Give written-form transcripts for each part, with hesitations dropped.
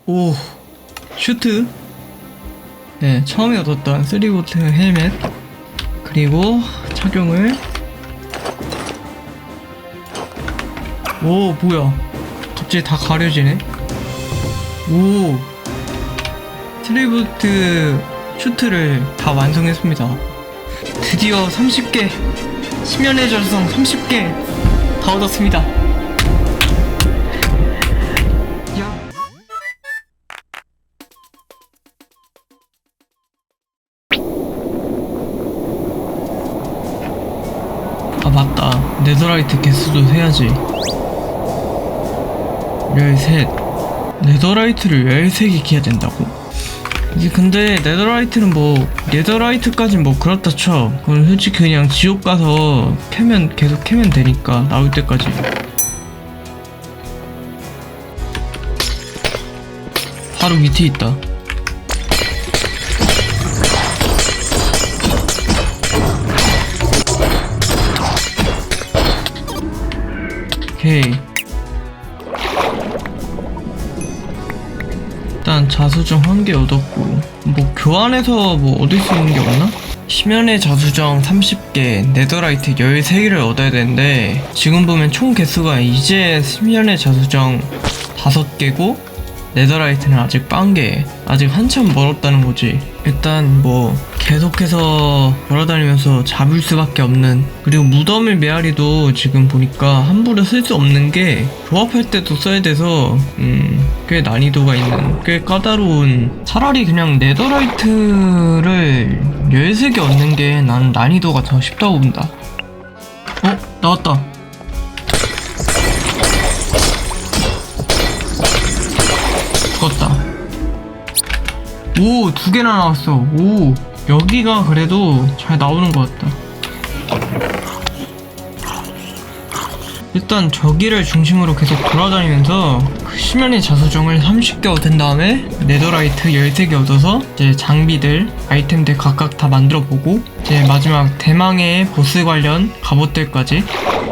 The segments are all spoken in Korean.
오, 슈트. 네, 처음에 얻었던 3보트 헬멧. 그리고 착용을. 오, 뭐야. 갑자기 다 가려지네. 오, 3보트 슈트를 다 완성했습니다. 드디어 30개, 심연의 자수성 30개 다 얻었습니다. 아 맞다, 네더라이트 개수도 세야지. 13. 네더라이트를 13개 캐야 된다고? 이게 근데 네더라이트는 뭐 네더라이트까진 뭐 그렇다 쳐. 그건 솔직히 그냥 지옥 가서 캐면 계속 캐면 되니까, 나올 때까지. 바로 밑에 있다. 오케이. 일단 자수정 1개 얻었고, 뭐 교환해서 뭐 얻을 수 있는 게 없나? 심연의 자수정 30개, 네더라이트 13개를 얻어야 되는데, 지금 보면 총 개수가 이제 심연의 자수정 5개고 네더라이트는 아직 0개. 아직 한참 멀었다는 거지. 일단 뭐 계속해서 돌아다니면서 잡을 수밖에 없는, 그리고 무덤의 메아리도 지금 보니까 함부로 쓸 수 없는 게 조합할 때도 써야 돼서 꽤 난이도가 있는, 꽤 까다로운. 차라리 그냥 네더라이트를 13개 얻는 게 난 난이도가 더 쉽다고 본다. 나왔다. 죽었다. 오, 2개나 나왔어. 오, 여기가 그래도 잘 나오는 것 같다. 일단 저기를 중심으로 계속 돌아다니면서 그 심연의 자수정을 30개 얻은 다음에 네더라이트 13개 얻어서 이제 장비들, 아이템들 각각 다 만들어보고, 이제 마지막 대망의 보스 관련 갑옷들까지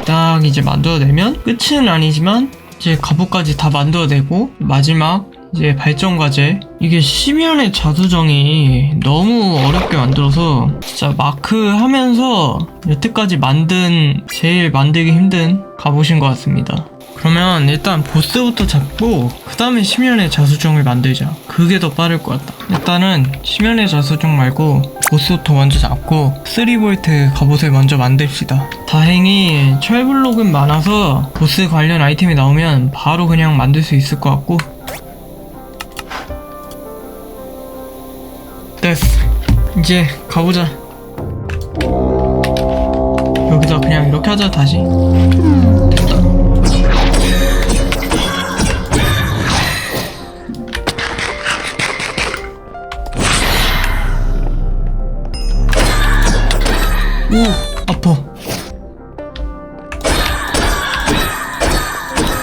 딱 이제 만들어내면 끝은 아니지만 이제 갑옷까지 다 만들어내고, 마지막 이제 발전 과제. 이게 심연의 자수정이 너무 어렵게 만들어서 진짜 마크 하면서 여태까지 만든 제일 만들기 힘든 갑옷인 것 같습니다. 그러면 일단 보스부터 잡고 그 다음에 심연의 자수정을 만들자. 그게 더 빠를 것 같다. 일단은 심연의 자수정 말고 보스부터 먼저 잡고 3볼트 갑옷을 먼저 만듭시다. 다행히 철블록은 많아서 보스 관련 아이템이 나오면 바로 그냥 만들 수 있을 것 같고. 됐어. 이제 가보자. 여기다 그냥 이렇게 하자. 다시 됐다. 오, 아파.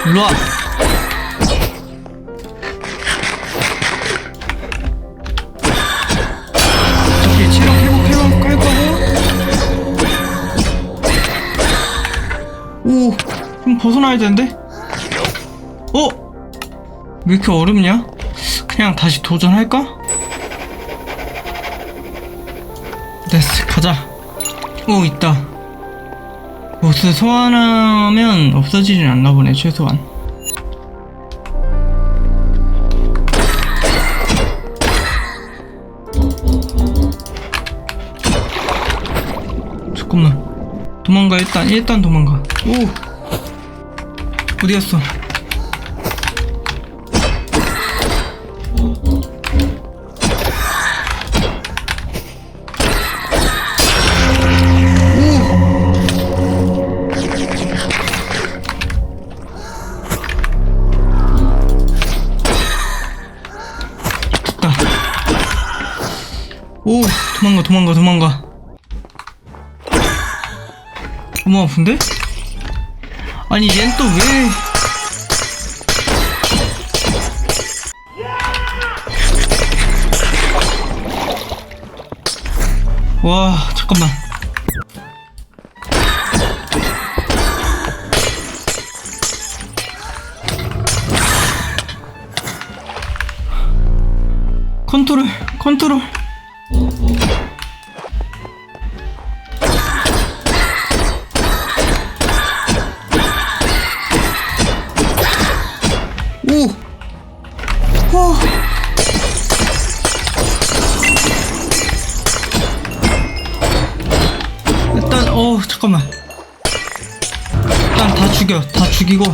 일로와. 오, 좀 벗어나야 되는데? 왜 이렇게 어렵냐? 그냥 다시 도전할까? 됐어, 가자. 오, 있다. 보스 소환하면 없어지진 않나 보네, 최소한. 잠깐만. 도망가. 일단 도망가. 오, 어디갔어? 됐다. 오, 도망가. 너무 아픈데? 아니, 얜 또 왜? 와, 잠깐만. 컨트롤. 오! 와! 일단, 잠깐만. 일단 다 죽이고.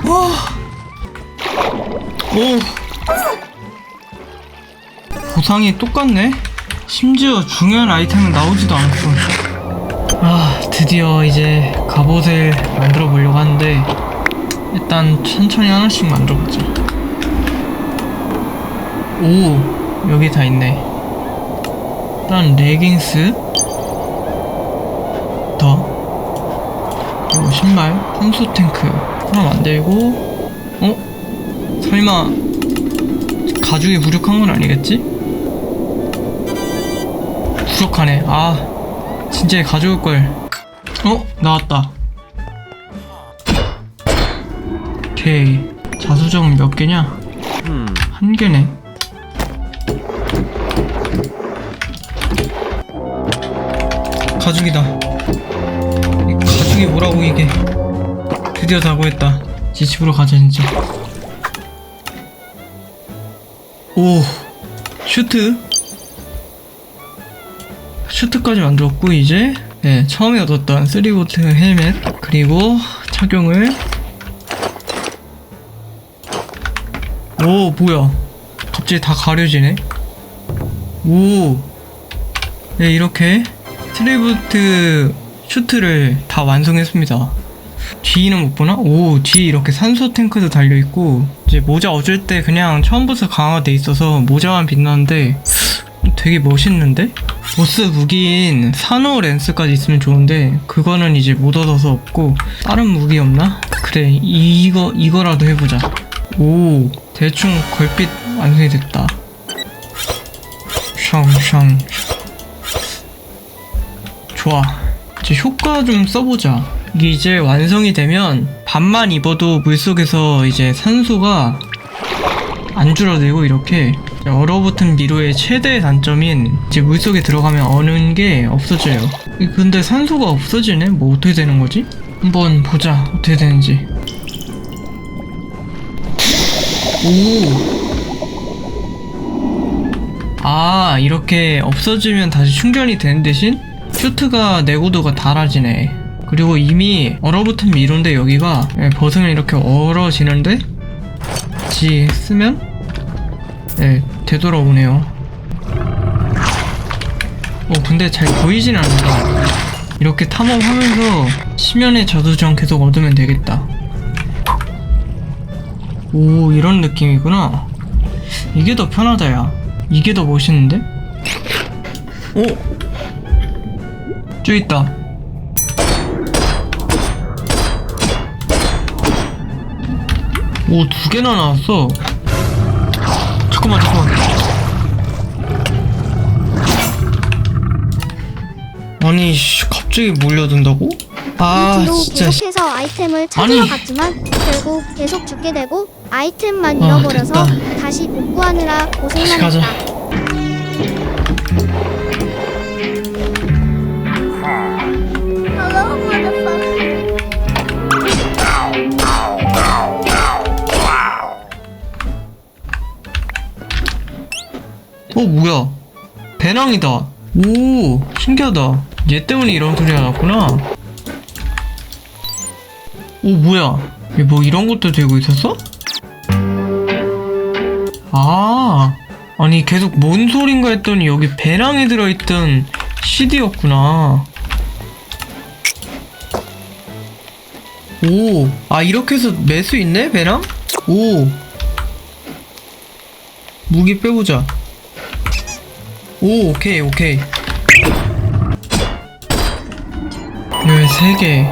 와! 오! 보상이 똑같네? 심지어 중요한 아이템은 나오지도 않았어. 아, 드디어 이제 갑옷을 만들어 보려고 하는데 일단 천천히 하나씩 만들어 보자. 오, 여기 다 있네. 일단 레깅스 그리고 신발, 산소 탱크 하나 만들고. 설마 가죽이 부족한 건 아니겠지? 부족하네. 아, 진짜 가져올 걸. 나왔다. 오케이. 자수정 몇 개냐? 한 개네. 가죽이다. 이 가죽이 뭐라고 이게. 드디어 다 구했다. 이제 집으로 가자 진짜. 오, 슈트까지 만들었고, 이제 처음에 얻었던 3보트 헬멧 그리고 착용을. 오, 뭐야, 갑자기 다 가려지네. 오, 네, 이렇게 3보트 슈트를 다 완성했습니다. 뒤는 못 보나? 오, 뒤에 이렇게 산소 탱크도 달려있고, 이제 모자 얻을 때 그냥 처음부터 강화돼 있어서 모자만 빛나는데 되게 멋있는데? 보스 무기인 산호 렌스까지 있으면 좋은데 그거는 이제 못 얻어서 없고, 다른 무기 없나? 그래, 이거라도 해보자. 오, 대충 걸핏 완성이 됐다. 샹 좋아. 이제 효과 좀 써보자. 이게 이제 완성이 되면 반만 입어도 물속에서 이제 산소가 안 줄어들고, 이렇게 얼어붙은 미로의 최대 단점인 이제 물속에 들어가면 어는 게 없어져요. 근데 산소가 없어지네? 뭐 어떻게 되는 거지? 한번 보자, 어떻게 되는지. 오! 아, 이렇게 없어지면 다시 충전이 되는 대신 슈트가 내구도가 달아지네. 그리고 이미 얼어붙은 미로인데 여기가 벗으면 이렇게 얼어지는데 같이 쓰면 되돌아오네요. 근데 잘 보이진 않는다. 이렇게 탐험하면서 심연의 자수정 계속 얻으면 되겠다. 오, 이런 느낌이구나. 이게 더 편하다, 야. 이게 더 멋있는데? 저기 있다. 오, 2개나 나왔어. 잠깐만. 아니, 갑자기 몰려든다고? 아, 진짜. 계속해서 아이템을 찾으러 갔지만 결국 계속 죽게 되고 아이템만 잃어버려서 됐다. 다시 복구하느라 고생만 가자. 했다. 뭐야, 배낭이다. 오, 신기하다. 얘 때문에 이런 소리가 났구나. 오, 뭐야, 얘 뭐 이런 것도 들고 있었어? 아, 아니 계속 뭔 소린가 했더니 여기 배낭에 들어있던 CD였구나. 오, 아, 이렇게 해서 맬 수 있네, 배낭? 오, 무기 빼보자. 오, 오케이. 13개.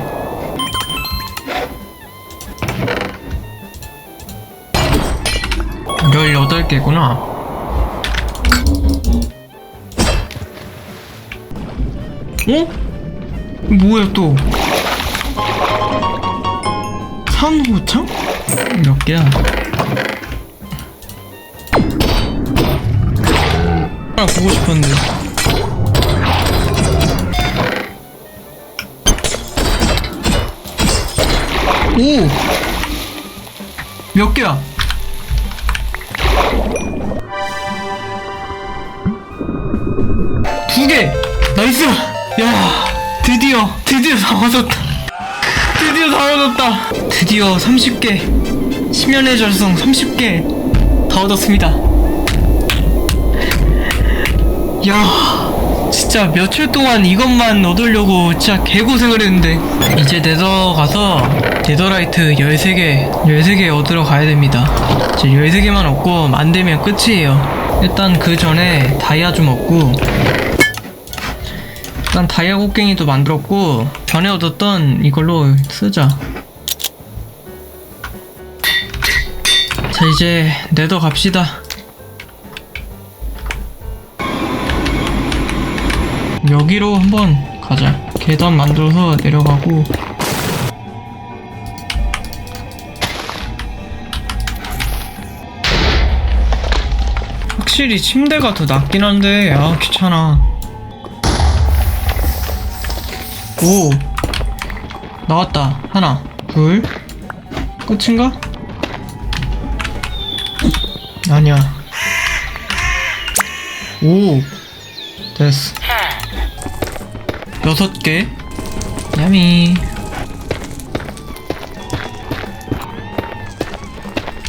열 18개구나. 뭐야 또? 산호창? 몇 개야? 하나 보고 싶었는데. 오! 몇 개야? 두 개! 나이스! 야, 드디어 다 얻었다. 드디어 다 얻었다. 드디어 30개. 심연의 절성 30개 다 얻었습니다. 야, 진짜 며칠 동안 이것만 얻으려고 진짜 개고생을 했는데, 이제 네더 가서 네더라이트 13개 얻으러 가야 됩니다. 이제 13개만 얻고 만들면 끝이에요. 일단 그 전에 다이아 좀 얻고, 일단 다이아 곡괭이도 만들었고, 전에 얻었던 이걸로 쓰자. 자, 이제 네더 갑시다. 여기로 한번 가자. 계단 만들어서 내려가고, 확실히 침대가 더 낫긴 한데, 아, 귀찮아. 오, 나왔다. 하나, 둘, 끝인가? 아니야. 오, 됐어. 6개. 야미.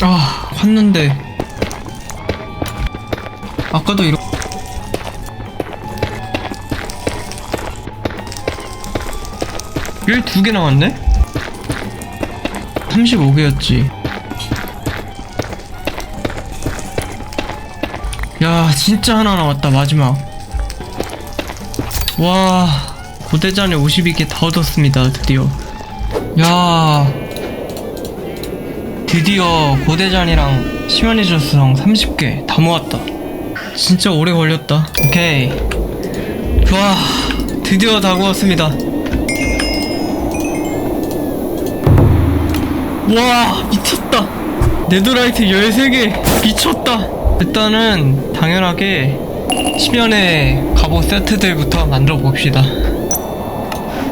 아, 왔는데 아까도 이렇게 일 2개 나왔네? 35개였지. 야, 진짜 하나 나왔다. 마지막. 와, 고대잔에 52개 다 얻었습니다. 드디어. 야, 드디어 고대잔이랑 심연의 저수성 30개 다 모았다. 진짜 오래 걸렸다. 오케이. 좋아, 드디어 다 모았습니다. 와, 미쳤다. 네더라이트 13개 미쳤다. 일단은 당연하게 심연의 갑옷 세트들부터 만들어 봅시다.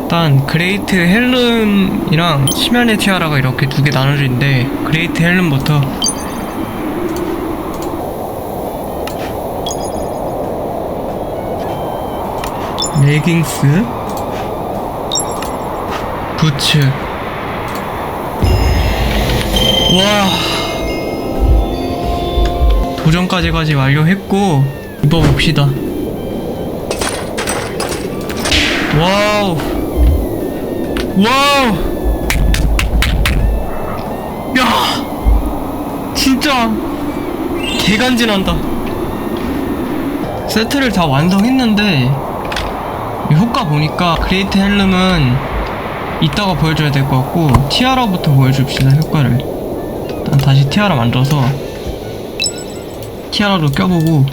일단 그레이트 헬름이랑 심연의 티아라가 이렇게 2개 나눠져 있는데, 그레이트 헬름부터. 레깅스, 부츠. 와, 도전까지 완료했고, 입어봅시다. 와우, 와우, 야, 진짜 개간지난다. 세트를 다 완성했는데 이 효과 보니까 그레이트 헬름은 이따가 보여줘야 될 것 같고, 티아라부터 보여줍시다. 효과를 일단 다시 티아라 만들어서 티아라로 껴보고,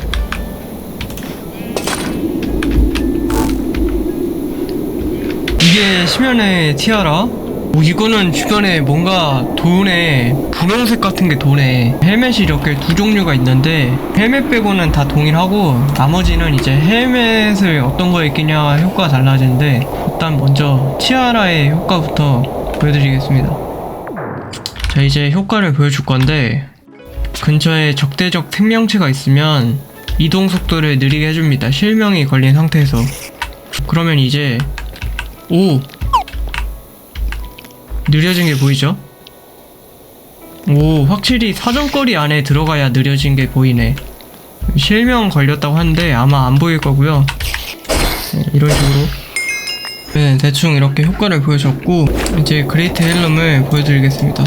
이게 심연의 티아라. 오, 이거는 주변에 뭔가 도네, 분홍색 같은 게 도네. 헬멧이 이렇게 2종류가 있는데, 헬멧 빼고는 다 동일하고, 나머지는 이제 헬멧을 어떤 거에 끼냐 효과가 달라지는데, 일단 먼저 티아라의 효과부터 보여드리겠습니다. 자, 이제 효과를 보여줄 건데, 근처에 적대적 생명체가 있으면 이동 속도를 느리게 해줍니다. 실명이 걸린 상태에서. 그러면 이제, 오, 느려진 게 보이죠? 오, 확실히 사정거리 안에 들어가야 느려진 게 보이네. 실명 걸렸다고 하는데 아마 안 보일 거고요. 네, 이런 식으로. 네, 대충 이렇게 효과를 보여줬고, 이제 그레이트 헬름을 보여드리겠습니다.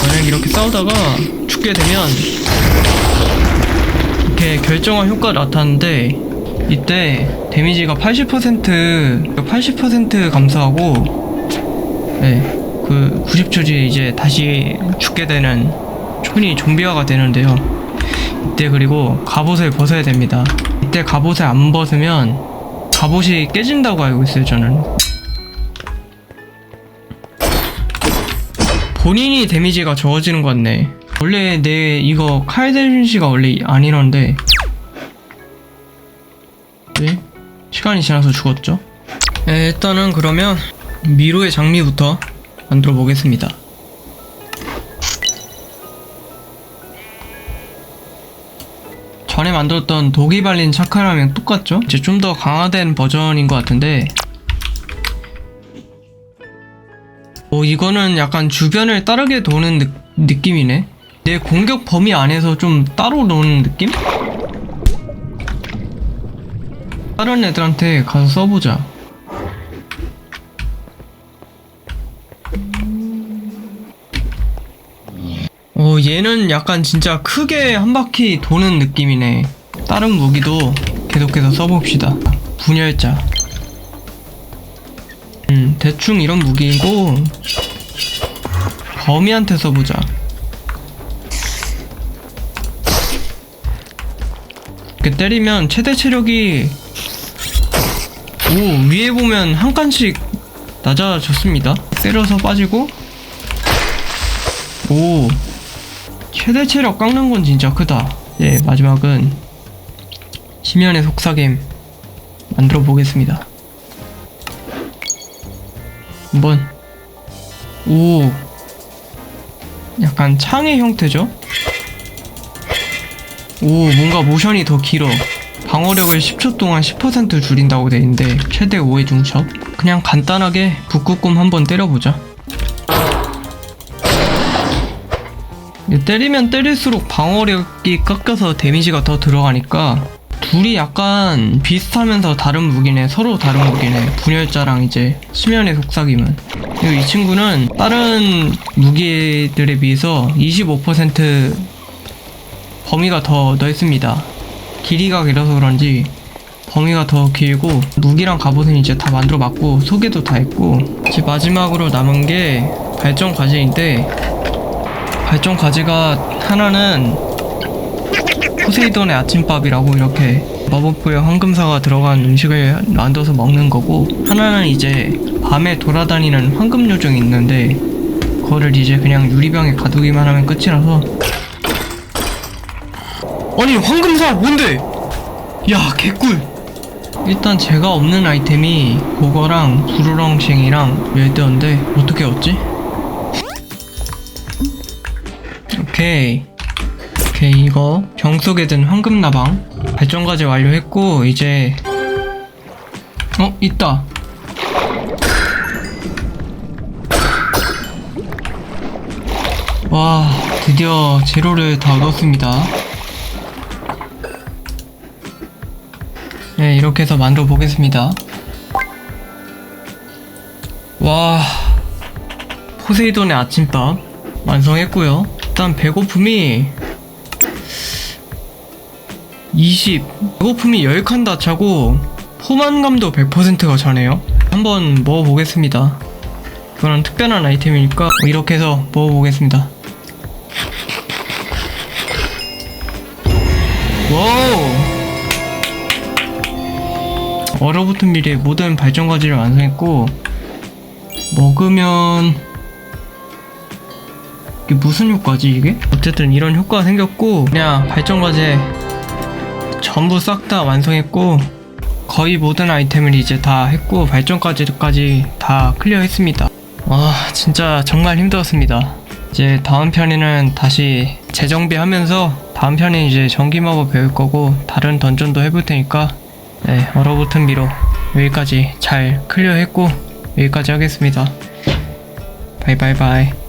만약 이렇게 싸우다가 죽게 되면 이렇게 결정한 효과가 나타나는데, 이때 데미지가 80% 감소하고, 네, 그 90초 뒤에 이제 다시 죽게 되는, 촌이 좀비화가 되는데요. 이때 그리고 갑옷을 벗어야 됩니다. 이때 갑옷을 안 벗으면 갑옷이 깨진다고 알고 있어요, 저는. 본인이 데미지가 적어지는 것 같네. 원래 내 이거 칼 데미지가 원래 아니란데 왜? 시간이 지나서 죽었죠? 일단은 그러면 미로의 장미부터 만들어 보겠습니다. 전에 만들었던 독이 발린 차카라면 똑같죠? 이제 좀 더 강화된 버전인 것 같은데 이거는 약간 주변을 따르게 도는 느낌이네. 내 공격 범위 안에서 좀 따로 노는 느낌? 다른 애들한테 가서 써보자. 얘는 약간 진짜 크게 한 바퀴 도는 느낌이네. 다른 무기도 계속해서 써봅시다. 분열자. 대충 이런 무기이고 거미한테 써보자. 이렇게 때리면 최대 체력이 위에 보면 한 칸씩 낮아졌습니다. 때려서 빠지고 최대 체력 깎는 건 진짜 크다. 마지막은 심연의 속삭임 만들어 보겠습니다. 한번 약간 창의 형태죠? 뭔가 모션이 더 길어. 방어력을 10초 동안 10% 줄인다고 돼있는데 최대 5의 중첩. 그냥 간단하게 북극곰 한번 때려보자. 때리면 때릴수록 방어력이 깎여서 데미지가 더 들어가니까 둘이 약간 비슷하면서 다른 무기네. 서로 다른 무기네. 분열자랑 이제 심연의 속삭임은. 그리고 이 친구는 다른 무기들에 비해서 25% 범위가 더 넓습니다. 길이가 길어서 그런지 범위가 더 길고 무기랑 갑옷은 이제 다 만들어 봤고 소개도 다 했고 이제 마지막으로 남은 게 발전 과제인데 발전 과제가 하나는 포세이돈의 아침밥이라고 이렇게 마법부의 황금사가 들어간 음식을 만들어서 먹는 거고 하나는 이제 밤에 돌아다니는 황금 요정이 있는데 그거를 이제 그냥 유리병에 가두기만 하면 끝이라서. 아니 황금사 뭔데? 야 개꿀. 일단 제가 없는 아이템이 그거랑 부르렁싱이랑 멸대어인데 어떻게 얻지? 오케이 이거 병 속에 든 황금나방 발전과제 완료했고 이제 있다. 와 드디어 재료를 다 얻었습니다. 이렇게 해서 만들어 보겠습니다. 와 포세이돈의 아침밥 완성했고요. 일단 배고픔이 20. 배고픔이 10칸 다 차고 포만감도 100%가 차네요. 한번 먹어보겠습니다. 이거는 특별한 아이템이니까 이렇게 해서 먹어보겠습니다. 와우! 얼어붙은 미래의 모든 발전 과제를 완성했고 먹으면 이게 무슨 효과지 이게? 어쨌든 이런 효과가 생겼고 그냥 발전 과제 전부 싹 다 완성했고 거의 모든 아이템을 이제 다 했고 발전 과제까지 다 클리어했습니다. 와 진짜 정말 힘들었습니다. 이제 다음 편에는 다시 재정비하면서 다음 편에 이제 전기 마법 배울 거고 다른 던전도 해볼 테니까 얼어붙은 미로 여기까지 잘 클리어했고 여기까지 하겠습니다. 바이바이바이.